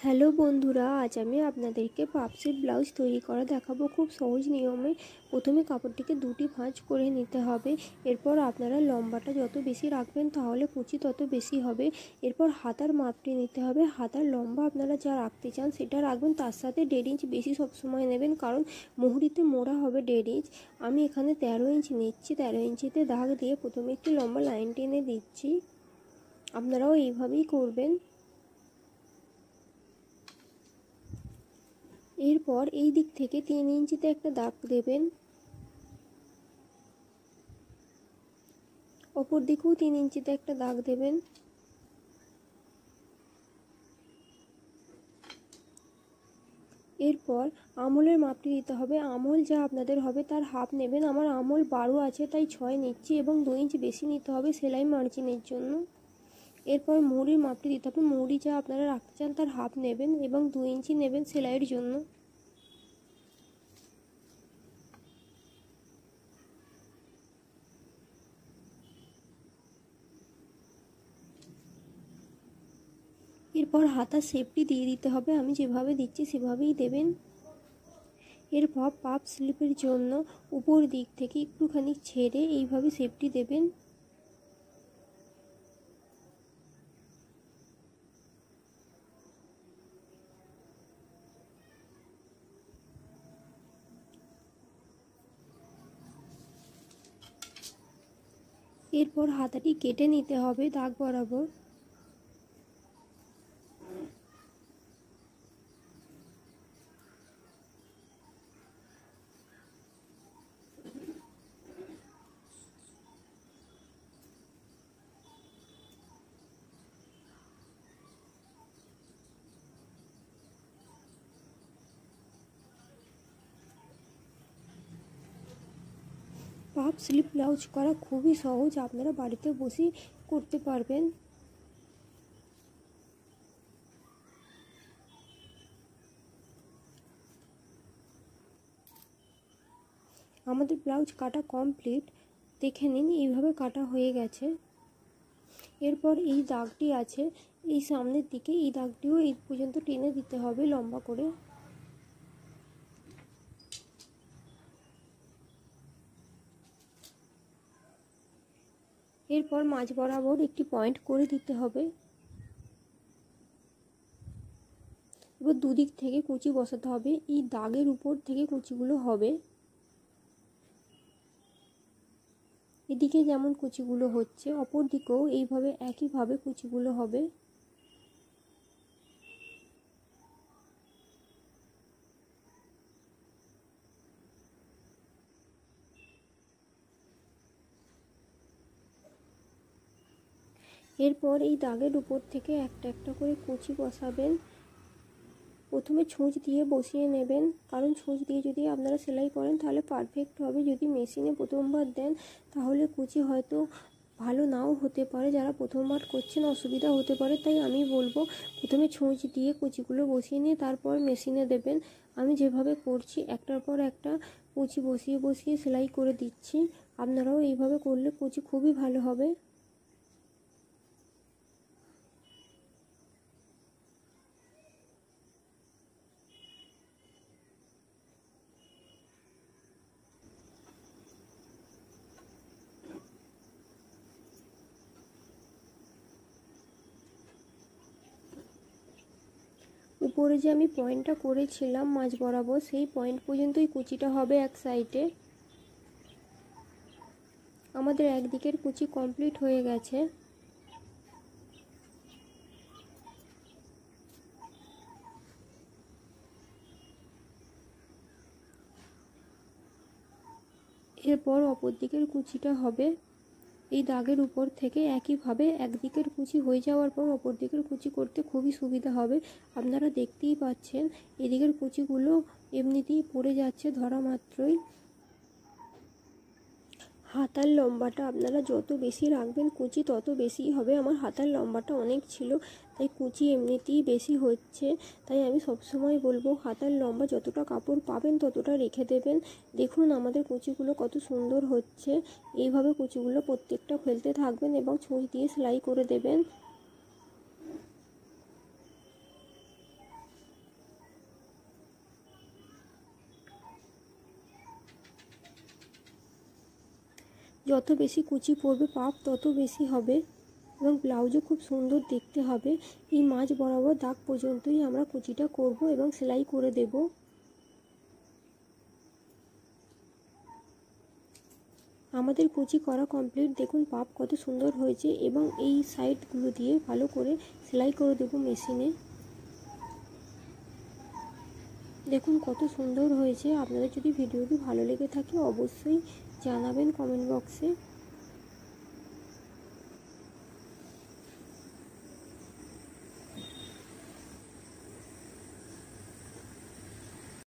Hello বন্ধুরা, আজ আমি আপনাদেরকে পাপসের ব্লাউজ তৈরি করা দেখাবো। খুব সহজ নিয়মে প্রথমে কাপড়টিকে দুটি ভাঁজ করে নিতে হবে। এরপর আপনারা লম্বাটা যত বেশি রাখবেন তাহলে কুচি তত বেশি হবে। এরপর হাতার মাপটি নিতে হবে। হাতার লম্বা আপনারা যা রাখতে চান সেটা রাখবেন, তার সাথে 1.5 ইঞ্চ বেশি সবসময় নেবেন, কারণ মুহুরিতে মোড়া হবে 1.5 ইঞ্চ। আমি এখানে 13 ইঞ্চ নিচ্ছি। 13 ইঞ্চিতে দাগ দিয়ে প্রথমে একটি লম্বা লাইন টেনে দিচ্ছি। আপনারাও এইভাবেই করবেন। এরপর এই দিক থেকে 3 ইঞ্চিতে একটা দাগ দেবেন, অপর দিকেও 3 ইঞ্চিতে একটা দাগ দেবেন। এরপর আঁমলের মাপটি দিতে হবে। আঁমল যা আপনাদের হবে তার হাফ নেবেন। আমার আঁমল 12 আছে তাই 6 নিচ্ছি এবং 2 ইঞ্চি বেশি নিতে হবে সেলাই মার্জিনের জন্য। এরপর মুহুরির মাপটি দিতে হবে। মুহুরি যা আপনারা রাখতে চান তার হাফ নেবেন এবং 2 ইঞ্চি নেবেন সেলাইয়ের জন্য। এরপর হাতার শেপটি দিয়ে দিতে হবে। আমি যেভাবে দিচ্ছি সেভাবেই দেবেন। এরপর পাপ স্লিপের জন্য উপর দিক থেকে একটুখানি ছেড়ে এইভাবে শেপটি দেবেন। এরপর হাতাটি কেটে নিতে হবে দাগ বরাবর। পাপ স্লিপ ব্লাউজ করা খুবই সহজ, আপনারা বাড়িতে বসেই করতে পারবেন। আমাদের ব্লাউজ কাটা কমপ্লিট, দেখে নিন এইভাবে কাটা হয়ে গেছে। এরপর এই দাগটি আছে এই সামনের দিকে, এই দাগটিও এই পর্যন্ত টেনে দিতে হবে লম্বা করে। এরপর মাঝ বরাবর একটি পয়েন্ট করে দিতে হবে। এবার দুদিক থেকে কুচি বসাতে হবে। এই দাগের উপর থেকে কুচিগুলো হবে। এদিকে যেমন কুচিগুলো হচ্ছে অপর দিকেও এইভাবে একইভাবে কুচিগুলো হবে। এরপর এই দাগের উপর থেকে একটা একটা করে কুচি বসাবেন। প্রথমে ছুঁচ দিয়ে বসিয়ে নেবেন, কারণ ছুঁচ দিয়ে যদি আপনারা সেলাই করেন তাহলে পারফেক্ট হবে। যদি মেশিনে প্রথমবার দেন তাহলে কুচি হয়তো ভালো নাও হতে পারে, যারা প্রথমবার করছেন অসুবিধা হতে পারে। তাই আমি বলবো প্রথমে ছুঁচ দিয়ে কুচিগুলো বসিয়ে নিয়ে তারপর মেশিনে দেবেন। আমি যেভাবে করছি একটার পর একটা কুচি বসিয়ে বসিয়ে সেলাই করে দিচ্ছি। আপনারাও এইভাবে করলে কুচি খুবই ভালো হবে। উপরে যে আমি পয়েন্টটা করেছিলাম মাঝ বরাবর, সেই পয়েন্ট পর্যন্তই কুচিটা হবে এক সাইডে। আমাদের একদিকের কুচি কমপ্লিট হয়ে গেছে। এরপর অপর দিকের কুচিটা হবে এই দাগের উপর থেকে একইভাবে। একদিকের কুচি হয়ে যাওয়ার পর অপর দিকের কুচি করতে খুবই সুবিধা হবে। আপনারা দেখতেই পাচ্ছেন এদিকের কুচিগুলো এমনিতেই পড়ে যাচ্ছে ধরা মাত্রই। হাতার লম্বাটা আপনারা যত বেশি রাখবেন কুচি তত বেশি হবে। আমার হাতার লম্বাটা অনেক ছিল তাই কুচি এমনিতেই বেশি হচ্ছে। তাই আমি সবসময় বলবো হাতার লম্বা যতটা কাপড় পাবেন ততটা রেখে দেবেন। দেখুন আমাদের কুচিগুলো কত সুন্দর হচ্ছে। এইভাবে কুচিগুলো প্রত্যেকটা ফেলতে থাকবেন এবং ছুঁচ দিয়ে সেলাই করে দেবেন। যত বেশি কুচি পড়বে পাপ তত বেশি হবে এবং ব্লাউজও খুব সুন্দর দেখতে হবে। এই মাঝ বরাবর দাগ পর্যন্তই আমরা কুচিটা করব এবং সেলাই করে দেব। আমাদের কুচি করা কমপ্লিট। দেখুন পাপ কত সুন্দর হয়েছে এবং এই সাইডগুলো দিয়ে ভালো করে সেলাই করে দেব মেশিনে। দেখুন কত সুন্দর হয়েছে। আপনাদের যদি ভিডিওটি ভালো লেগে থাকে অবশ্যই জানাবেন কমেন্ট বক্সে।